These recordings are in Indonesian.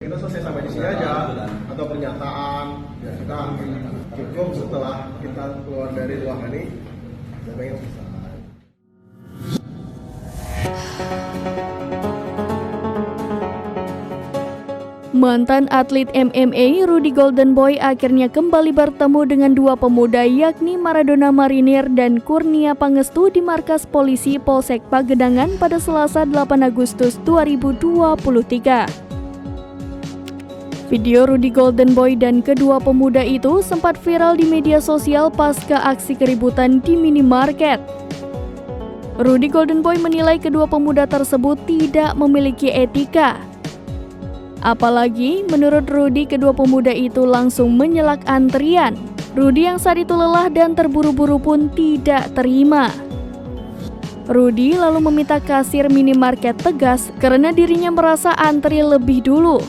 kita selesai sampai di sini aja, atau pernyataan ya kita cukup setelah kita keluar dari ruangan ini sampai selesai. Mantan atlet MMA Rudy Golden Boy akhirnya kembali bertemu dengan dua pemuda yakni Maradona Marinir dan Kurnia Pangestu di markas polisi Polsek Pagedangan pada Selasa 8 Agustus 2023. Video Rudy Golden Boy dan kedua pemuda itu sempat viral di media sosial pasca aksi keributan di minimarket. Rudy Golden Boy menilai kedua pemuda tersebut tidak memiliki etika. Apalagi, menurut Rudy, kedua pemuda itu langsung menyelak antrian. Rudy yang saat itu lelah dan terburu-buru pun tidak terima. Rudy lalu meminta kasir minimarket tegas karena dirinya merasa antri lebih dulu.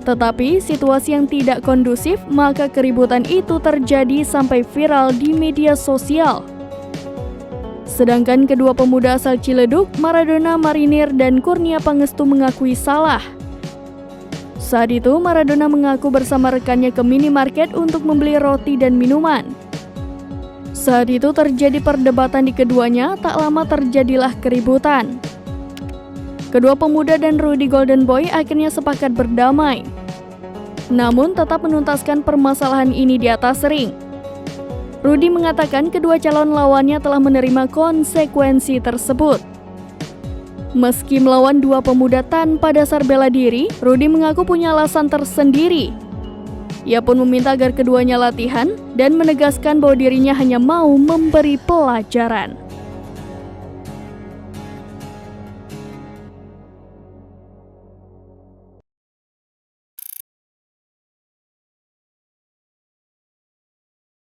Tetapi situasi yang tidak kondusif, maka keributan itu terjadi sampai viral di media sosial. Sedangkan kedua pemuda asal Ciledug, Maradona Marinir dan Kurnia Pangestu mengakui salah. Saat itu, Maradona mengaku bersama rekannya ke minimarket untuk membeli roti dan minuman. Saat itu terjadi perdebatan di keduanya, tak lama terjadilah keributan. Kedua pemuda dan Rudy Golden Boy akhirnya sepakat berdamai. Namun tetap menuntaskan permasalahan ini di atas ring. Rudy mengatakan kedua calon lawannya telah menerima konsekuensi tersebut. Meski melawan dua pemuda tanpa dasar bela diri, Rudy mengaku punya alasan tersendiri. Ia pun meminta agar keduanya latihan dan menegaskan bahwa dirinya hanya mau memberi pelajaran.